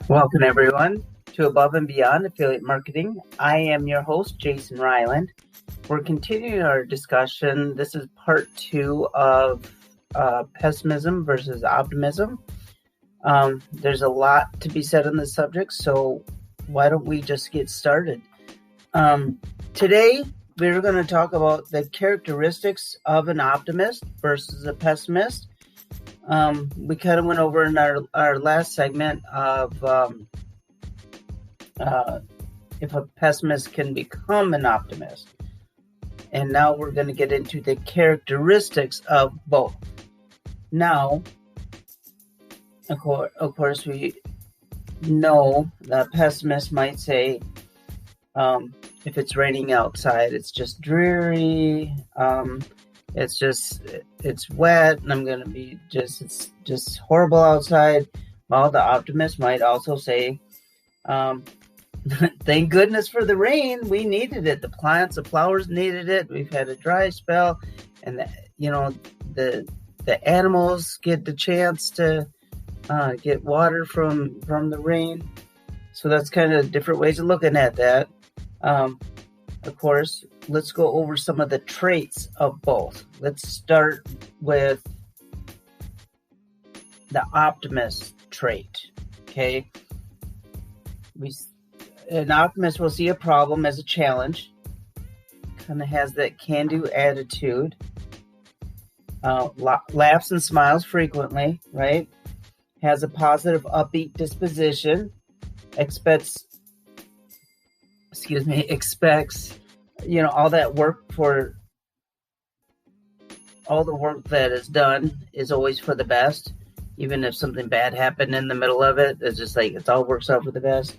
Welcome, everyone, to Above and Beyond Affiliate Marketing. I am your host, Jason Ryland. We're continuing our discussion. This is part 2 of Pessimism versus Optimism. There's a lot to be said on this subject, so why don't we just get started? Today, we're going to talk about the characteristics of an optimist versus a pessimist. We kind of went over in our last segment of if a pessimist can become an optimist. And now we're going to get into the characteristics of both. Now, of course, we know that pessimists might say, if it's raining outside, it's just dreary. It's wet, and I'm going to be it's just horrible outside. While the optimist might also say, thank goodness for the rain. We needed it. The plants, the flowers needed it. We've had a dry spell, and the animals get the chance to get water from the rain. So that's kind of different ways of looking at that. Of course, let's go over some of the traits of both. Let's start with the optimist trait. Okay, an optimist will see a problem as a challenge. Kind of has that can-do attitude. Laughs and smiles frequently. Right? Has a positive, upbeat disposition. Expects all that work all the work that is done is always for the best. Even if something bad happened in the middle of it, it's just like it all works out for the best.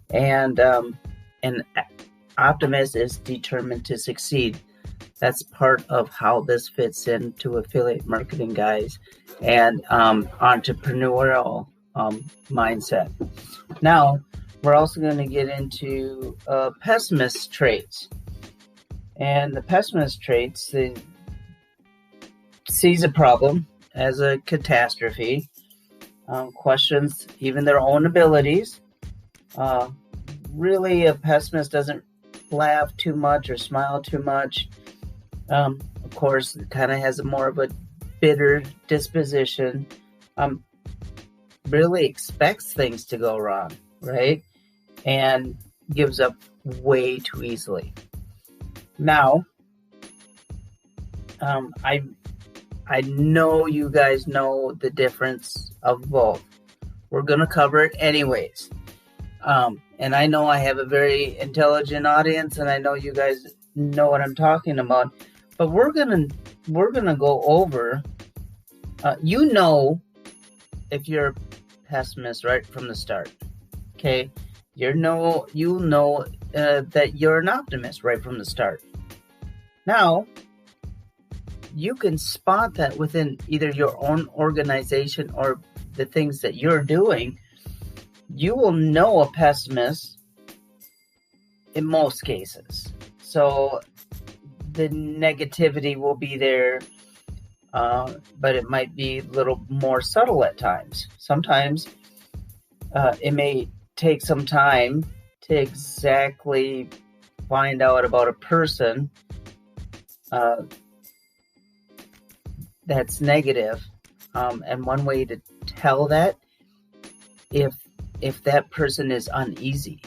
And an optimist is determined to succeed. That's part of how this fits into affiliate marketing, guys, and entrepreneurial mindset. Now, we're also going to get into pessimist traits. And the pessimist traits, they sees a problem as a catastrophe, questions even their own abilities. Really, a pessimist doesn't laugh too much or smile too much. Of course, it kind of has more of a bitter disposition. Really expects things to go wrong, right? And gives up way too easily. Now, I know you guys know the difference of both. We're going to cover it anyways. And I know I have a very intelligent audience, and I know you guys know what I'm talking about. But we're gonna go over. If you're a pessimist right from the start, okay. You know that you're an optimist right from the start. Now, you can spot that within either your own organization or the things that you're doing. You will know a pessimist in most cases. So the negativity will be there, but it might be a little more subtle at times. Sometimes it may take some time to exactly find out about a person that's negative. And one way to tell that, if that person is uneasy,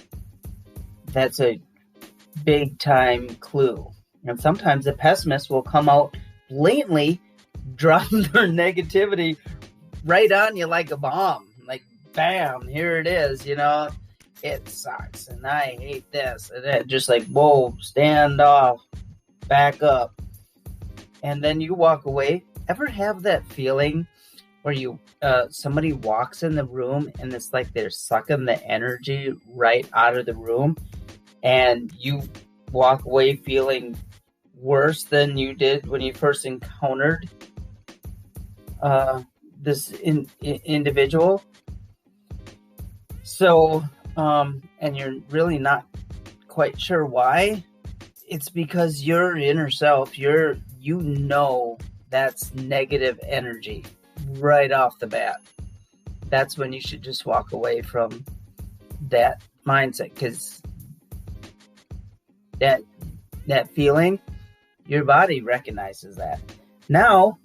that's a big time clue. And sometimes the pessimist will come out blatantly, drop their negativity right on you like a bomb. Like, bam, here it is, it sucks, and I hate this, and that, just like, whoa, stand off, back up. And then you walk away. Ever have that feeling where somebody walks in the room and it's like they're sucking the energy right out of the room, and you walk away feeling worse than you did when you first encountered this individual? So, and you're really not quite sure why. It's because your inner self, that's negative energy right off the bat. That's when you should just walk away from that mindset, because that feeling, your body recognizes that. Now,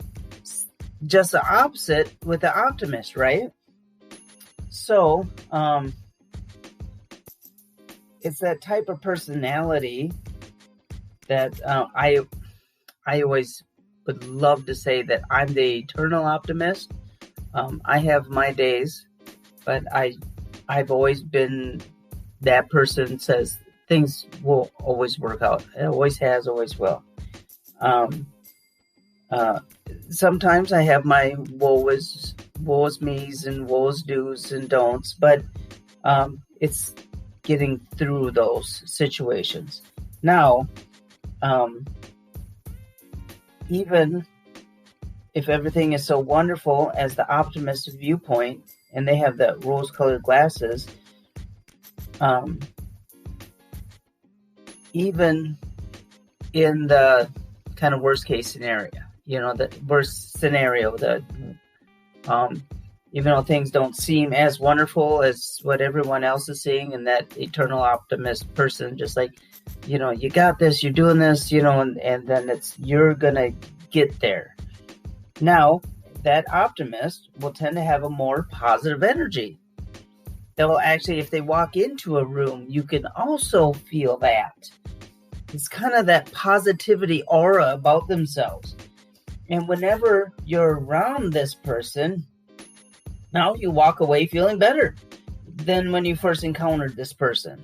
just the opposite with the optimist, right? So, it's that type of personality that I always would love to say that I'm the eternal optimist. I have my days, but I've always been that person says things will always work out. It always has, always will. Sometimes I have my woe is me's and woes do's and don'ts, but it's getting through those situations. Now, even if everything is so wonderful as the optimistic viewpoint, and they have the rose-colored glasses, even in the kind of worst-case scenario, the worst scenario, even though things don't seem as wonderful as what everyone else is seeing, and that eternal optimist person just like, you got this, you're doing this, and then you're gonna get there. Now, that optimist will tend to have a more positive energy. They'll actually, if they walk into a room, you can also feel that. It's kind of that positivity aura about themselves. And whenever you're around this person, now you walk away feeling better than when you first encountered this person.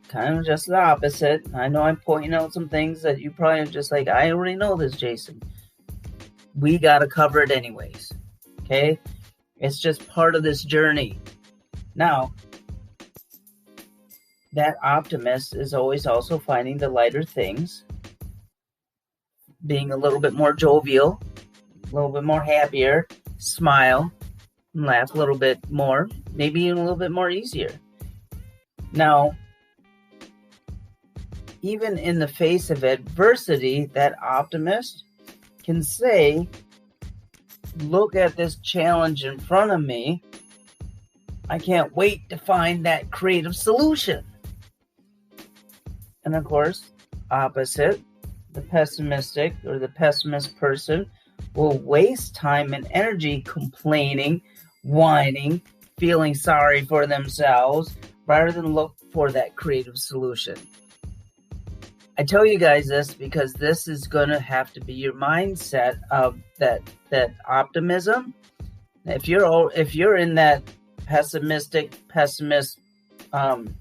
Kind of just the opposite. I know I'm pointing out some things that you probably are just like, I already know this, Jason. We got to cover it anyways. Okay? It's just part of this journey. Now, that optimist is always also finding the lighter things, being a little bit more jovial, a little bit more happier, smile, and laugh a little bit more, maybe even a little bit more easier. Now, even in the face of adversity, that optimist can say, look at this challenge in front of me. I can't wait to find that creative solution. And of course, opposite, the pessimistic or the pessimist person will waste time and energy complaining, whining, feeling sorry for themselves, rather than look for that creative solution. I tell you guys this because this is going to have to be your mindset of that optimism. If you're in that pessimist, and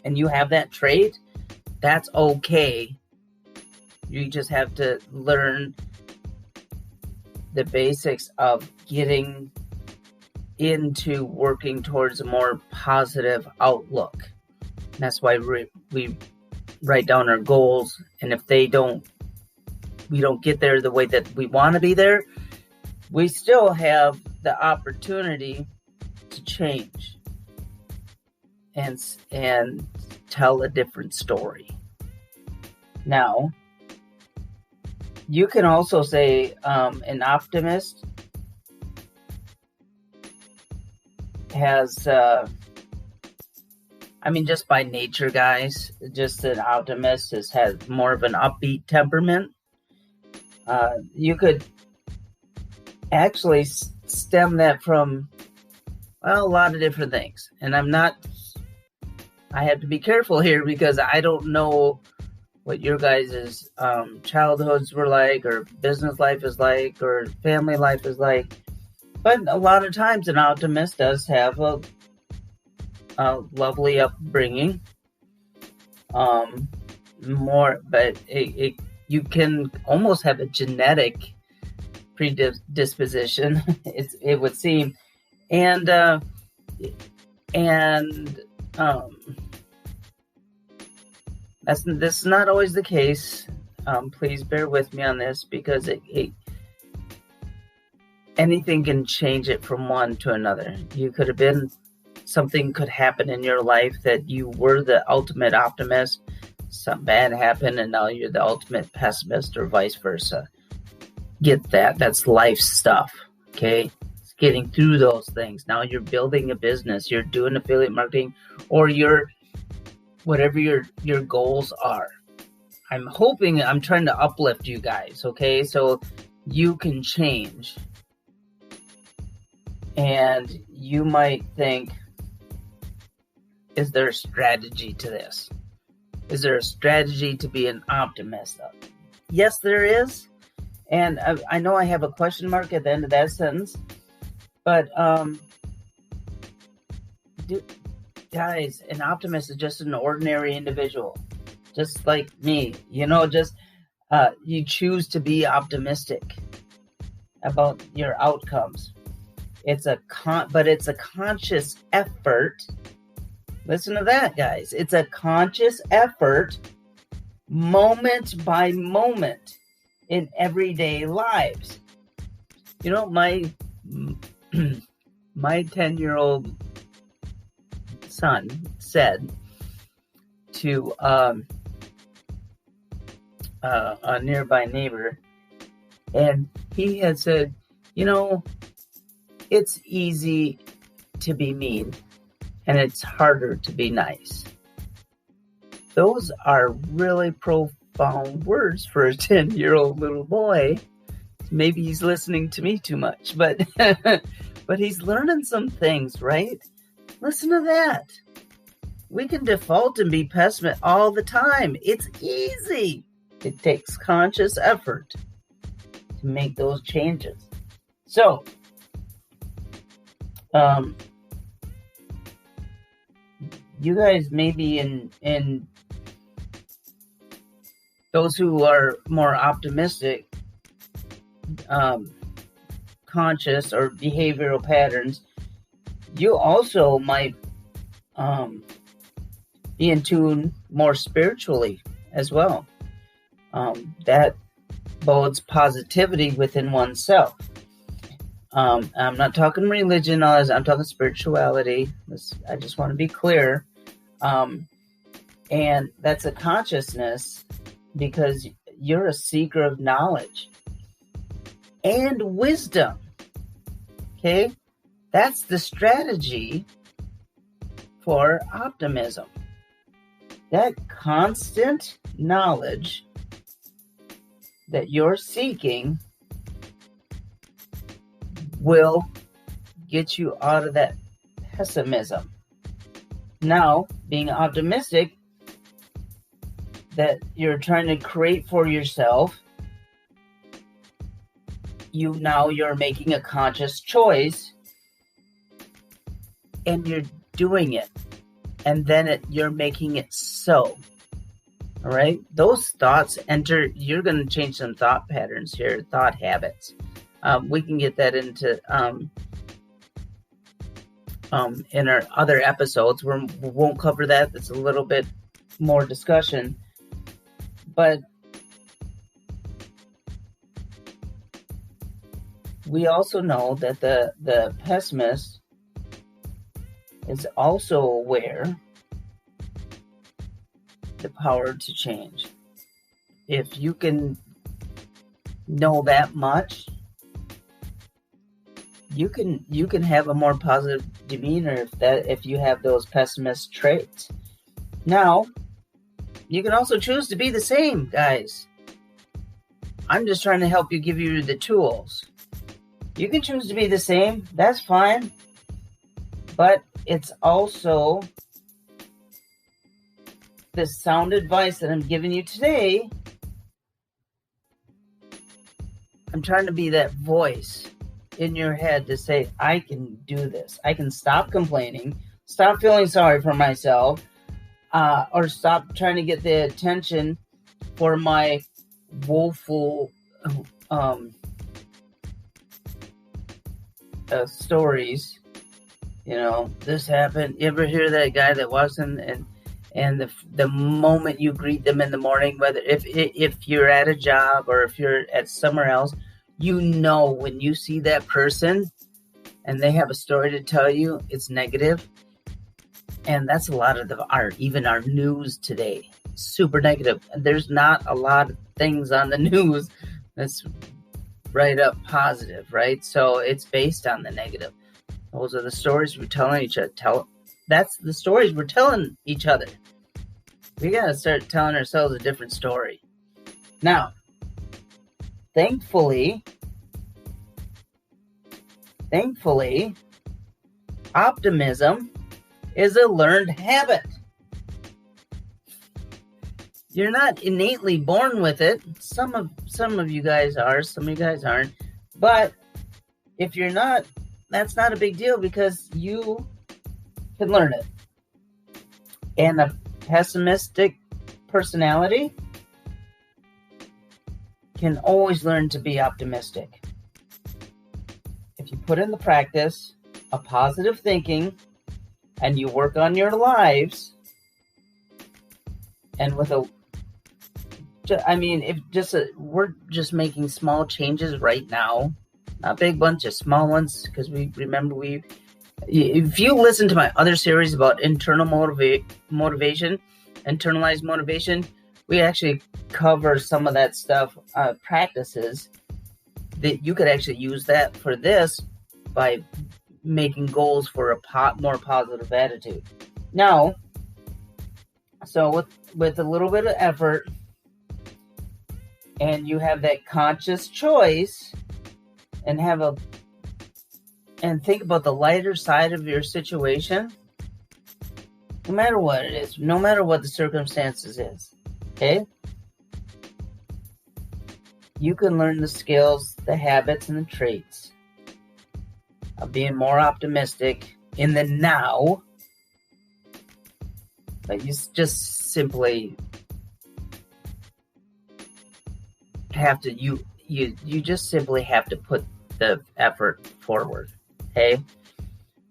you have that trait, that's okay. You just have to learn the basics of getting into working towards a more positive outlook. And that's why we write down our goals, and if we don't get there the way that we want to be there, we still have the opportunity to change and tell a different story. Now, you can also say an optimist has, just by nature, guys, just an optimist has more of an upbeat temperament. You could actually stem that from, a lot of different things. And I have to be careful here because I don't know what your guys' childhoods were like, or business life is like, or family life is like. But a lot of times an optimist does have a lovely upbringing. But you can almost have a genetic predisposition, it would seem. And this is not always the case. Please bear with me on this because anything can change it from one to another. Something could happen in your life that you were the ultimate optimist. Something bad happened and now you're the ultimate pessimist, or vice versa. Get that. That's life stuff. Okay? getting through those things. Now you're building a business, you're doing affiliate marketing, or whatever your goals are. I'm trying to uplift you guys, okay? So you can change. And you might think, is there a strategy to this? Is there a strategy to be an optimist? Yes, there is. And I know I have a question mark at the end of that sentence. But, guys, an optimist is just an ordinary individual. Just like me. You choose to be optimistic about your outcomes. It's a conscious effort. Listen to that, guys. It's a conscious effort, moment by moment, in everyday lives. My 10-year-old son said to a nearby neighbor, and he had said, it's easy to be mean, and it's harder to be nice. Those are really profound words for a 10-year-old little boy. Maybe he's listening to me too much, but but he's learning some things, right? Listen to that. We can default and be pessimist all the time. It's easy. It takes conscious effort to make those changes. So, you guys maybe in those who are more optimistic, conscious or behavioral patterns, you also might be in tune more spiritually as well. That bodes positivity within oneself. I'm not talking religion, I'm talking spirituality. I just want to be clear. And that's a consciousness because you're a seeker of knowledge and wisdom. Okay? That's the strategy for optimism. That constant knowledge that you're seeking will get you out of that pessimism. Now, being optimistic that you're trying to create for yourself, you're making a conscious choice and you're doing it. And then you're making it so. All right? Those thoughts you're going to change some thought patterns here, thought habits. We can get that into in our other episodes. We won't cover that. It's a little bit more discussion. But we also know that the pessimist is also aware the power to change. If you can know that much, you can have a more positive demeanor if you have those pessimist traits. Now, you can also choose to be the same, guys. I'm just trying to help you, give you the tools. You can choose to be the same. That's fine. But it's also the sound advice that I'm giving you today. I'm trying to be that voice in your head to say, I can do this. I can stop complaining, stop feeling sorry for myself, or stop trying to get the attention for my woeful stories. This happened. You ever hear that guy that walks in and the moment you greet them in the morning, whether if you're at a job or if you're at somewhere else, when you see that person and they have a story to tell you, it's negative. And that's a lot of even our news today. Super negative. There's not a lot of things on the news that's write up positive, right? So it's based on the negative. Those are the stories we're telling each other. That's the stories we're telling each other. We gotta start telling ourselves a different story. Now, thankfully, optimism is a learned habit. You're not innately born with it. Some of you guys are, some of you guys aren't. But if you're not, that's not a big deal because you can learn it. And a pessimistic personality can always learn to be optimistic. If you put in the practice of positive thinking and you work on your lives, and with we're just making small changes right now, not a big bunch of small ones, because if you listen to my other series about internalized motivation, we actually cover some of that stuff, practices that you could actually use that for this by making goals for a more positive attitude. Now, so with a little bit of effort, and you have that conscious choice, and think about the lighter side of your situation, no matter what it is, no matter what the circumstances is, okay? You can learn the skills, the habits, and the traits of being more optimistic in the now. But you just simply have to you just simply have to put the effort forward. Okay.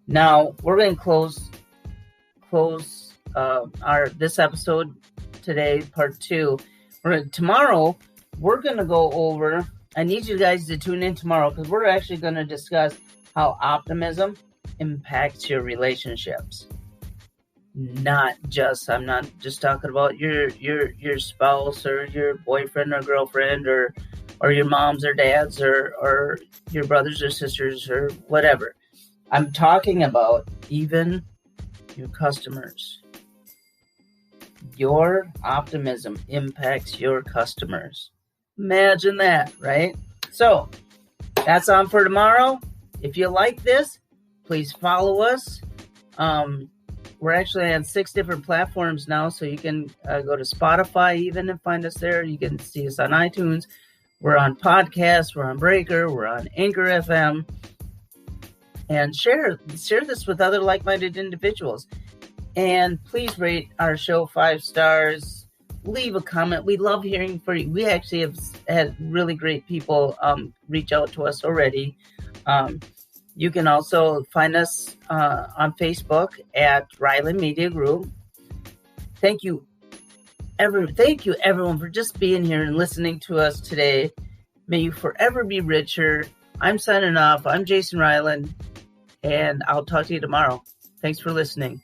Now we're going to close this episode today, part 2. Tomorrow we're going to go over. I need you guys to tune in tomorrow because we're actually going to discuss how optimism impacts your relationships. I'm not just talking about your spouse or your boyfriend or girlfriend or your moms or dads or your brothers or sisters or whatever. I'm talking about even your customers. Your optimism impacts your customers. Imagine that, right? So that's on for tomorrow. If you like this, please follow us. We're actually on 6 different platforms now, so you can go to Spotify even and find us there. You can see us on iTunes. We're on podcasts. We're on Breaker. We're on Anchor FM. And share this with other like-minded individuals. And please rate our show 5 stars. Leave a comment. We love hearing from you. We actually have had really great people reach out to us already. You can also find us on Facebook at Ryland Media Group. Thank you, everyone, for just being here and listening to us today. May you forever be richer. I'm signing off. I'm Jason Ryland, and I'll talk to you tomorrow. Thanks for listening.